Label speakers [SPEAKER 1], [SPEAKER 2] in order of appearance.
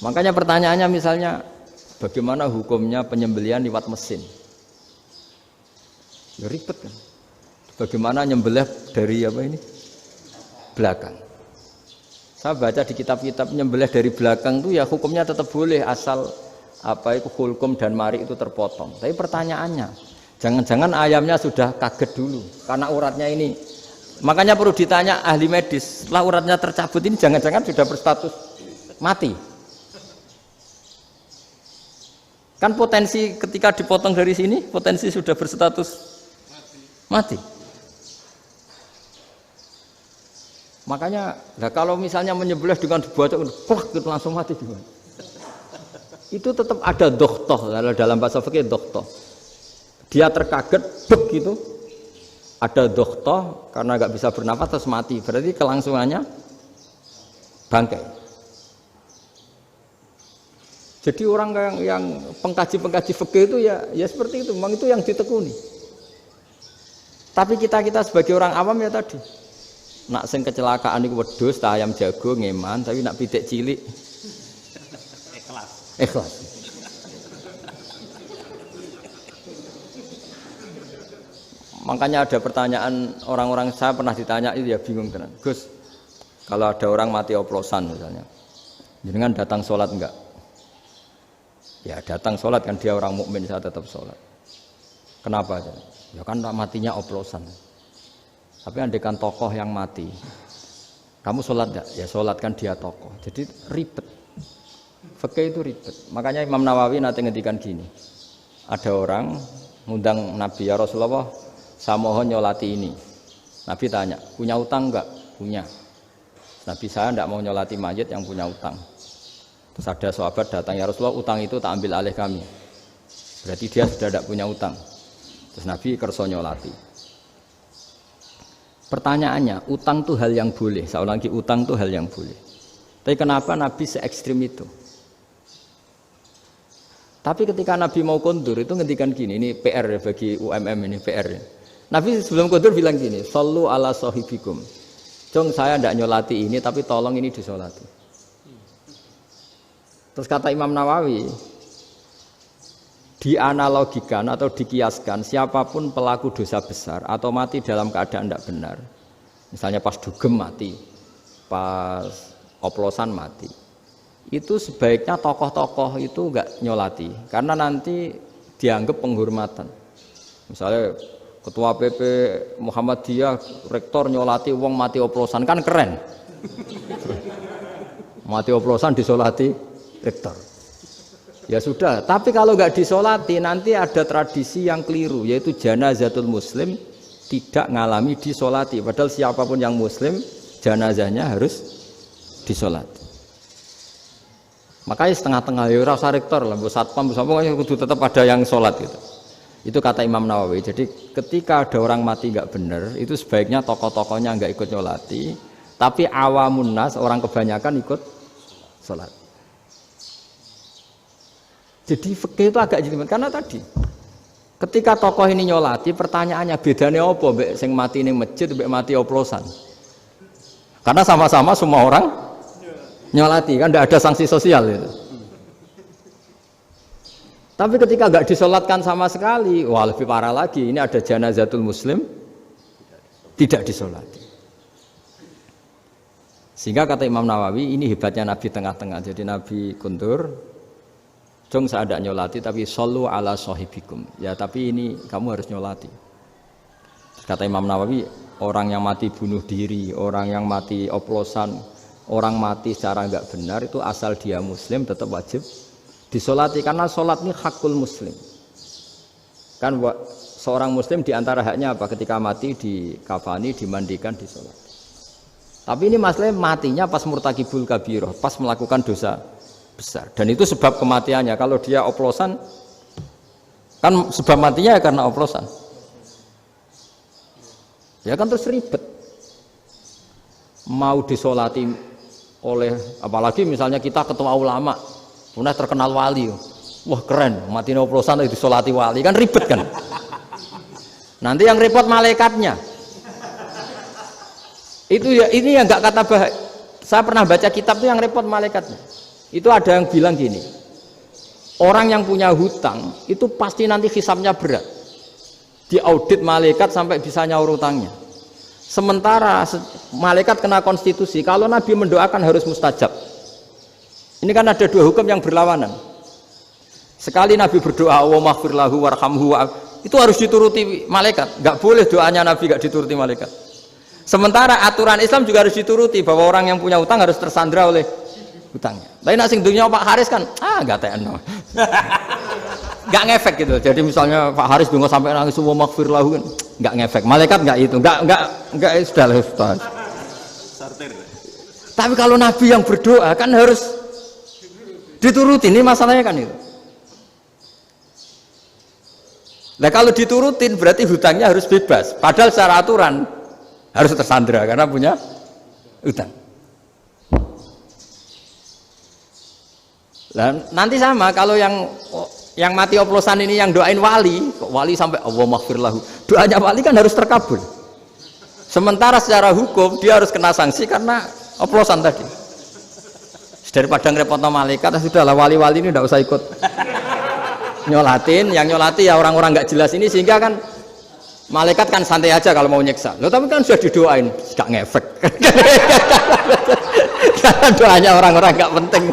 [SPEAKER 1] Makanya pertanyaannya misalnya bagaimana hukumnya penyembelihan lewat mesin? Ya ribet kan. Bagaimana nyembelih dari apa ini? Belakang. Saya baca di kitab-kitab nyembelih dari belakang itu ya hukumnya tetap boleh asal apa itu hulkum dan mari itu terpotong. Tapi pertanyaannya, jangan-jangan ayamnya sudah kaget dulu karena uratnya ini. Makanya perlu ditanya ahli medis, setelah uratnya tercabut ini jangan-jangan sudah berstatus mati. Kan potensi ketika dipotong dari sini, potensi sudah berstatus mati. Makanya, nah kalau misalnya menyembelih dengan dibacok, itu langsung mati gimana? Itu tetap ada dokhtoh, dalam bahasa fikih dokhtoh. Dia terkaget, begitu, ada dokhtoh karena nggak bisa bernafas terus mati. Berarti kelangsungannya bangkai. Jadi orang yang pengkaji fikih itu ya seperti itu, memang itu yang ditekuni. Tapi kita sebagai orang awam ya tadi, nak sing kecelakaan itu wedhus, ayam jago ngeman, tapi nak pitik cilik ikhlas. Makanya ada pertanyaan orang-orang, saya pernah ditanya itu ya bingung tenan. Gus, kalau ada orang mati oplosan misalnya, jenengan datang sholat enggak? Ya datang sholat kan dia orang mukmin, saya tetap sholat. Kenapa? Ya kan matinya oplosan. Tapi andaikan tokoh yang mati, kamu sholat enggak? Ya sholat kan dia tokoh. Jadi ribet. Fikih itu ribet. Makanya Imam Nawawi nanti ngendikan gini. Ada orang ngundang Nabi, ya Rasulullah, saya mohon nyolati ini. Nabi tanya, punya utang enggak? Punya. Nabi, saya enggak mau nyolati mayit yang punya utang. Terus ada sahabat datang, ya Rasulullah, utang itu tak ambil alih kami. Berarti dia sudah tidak punya utang. Terus Nabi kerso nyolati. Pertanyaannya, utang itu hal yang boleh. Saya ulangi, utang itu hal yang boleh. Tapi kenapa Nabi se-ekstrim itu? Tapi ketika Nabi mau kondur itu ngendikan gini, ini PR ya bagi UMM ini PR ya. Nabi sebelum kondur bilang gini, sallu ala sahibikum. Jong saya tidak nyolati ini, tapi tolong ini disolati. Terus kata Imam Nawawi, dianalogikan atau dikiaskan siapapun pelaku dosa besar atau mati dalam keadaan tidak benar, misalnya pas dugem mati, pas oplosan mati, itu sebaiknya tokoh-tokoh itu enggak nyolati karena nanti dianggap penghormatan. Misalnya ketua PP Muhammadiyah rektor nyolati wong mati oplosan kan keren. Mati oplosan disolati rektor. Ya sudah, tapi kalau nggak disolati nanti ada tradisi yang keliru, yaitu janazatul muslim tidak ngalami disolati. Padahal siapapun yang muslim janazahnya harus disolati. Makanya setengah-tengah ya rasa rektor lah, satpam pokoknya kudu tetap ada yang sholat gitu. Itu kata Imam Nawawi. Jadi ketika ada orang mati nggak benar, itu sebaiknya tokoh-tokohnya nggak ikut nyolati, tapi awamun nas, orang kebanyakan ikut sholat. Jadi fikih itu agak jelimet karena tadi ketika tokoh ini nyolati, pertanyaannya bedanya apa mbek sing mati ning masjid mbek mati oplosan? Karena sama-sama semua orang nyolati kan tidak ada sanksi sosial itu. Tapi ketika enggak disolatkan sama sekali, wah lebih parah lagi, ini ada janazatul muslim tidak disolati. Sehingga kata Imam Nawawi, ini hebatnya Nabi tengah-tengah. Jadi Nabi kundur, jong saya ada nyolati tapi sallu ala sahibikum. Ya tapi ini kamu harus nyolati. Kata Imam Nawawi, orang yang mati bunuh diri, orang yang mati oplosan, orang mati secara enggak benar itu asal dia muslim tetap wajib disolati karena sholat ini hakul muslim. Kan seorang muslim diantara haknya apa? Ketika mati dikafani, dimandikan, disolati. Tapi ini masalahnya matinya pas murtakibul kabiroh, pas melakukan dosa besar, dan itu sebab kematiannya. Kalau dia oplosan kan sebab matinya ya karena oplosan, ya kan terus ribet mau disolati oleh, apalagi misalnya kita ketua ulama punya terkenal wali, wah keren mati oplosan disolati wali, kan ribet kan. Nanti yang repot malaikatnya itu ya, ini yang nggak kata bahaya. Saya pernah baca kitab itu yang repot malaikatnya. Itu ada yang bilang gini, orang yang punya hutang itu pasti nanti hisabnya berat, diaudit malaikat sampai bisa nyaur hutangnya. Sementara malaikat kena konstitusi, kalau Nabi mendoakan harus mustajab. Ini kan ada dua hukum yang berlawanan. Sekali Nabi berdoa, wa maghfir lahu warhamhu, itu harus dituruti malaikat. Nggak boleh doanya Nabi nggak dituruti malaikat. Sementara aturan Islam juga harus dituruti, bahwa orang yang punya hutang harus tersandra oleh hutangnya. Tapi nak sing dunia Pak Haris kan, nggak tekno. Nggak ngefek gitu. Jadi misalnya Pak Haris dungo sampai nangis wa maghfir lahu kan, nggak ngefek. Malaikat nggak itu, nggak sudah lah Ustaz. Tapi kalau Nabi yang berdoa kan harus dituruti, ini masalahnya kan itu. Nah kalau diturutin berarti hutangnya harus bebas. Padahal secara aturan harus tersandra karena punya hutang. Dan nanti sama kalau yang mati oplosan ini yang doain wali, kok wali sampai Allah maghfir lahu. Doanya wali kan harus terkabul. Sementara secara hukum dia harus kena sanksi karena oplosan tadi. Daripada ngerepotno malaikat, sudahlah wali-wali ini tidak usah ikut nyolatin, yang nyolati ya orang-orang nggak jelas ini, sehingga kan malaikat kan santai aja kalau mau nyiksa. Loh tapi kan sudah didoain, nggak ngefek. Karena doanya orang-orang nggak penting.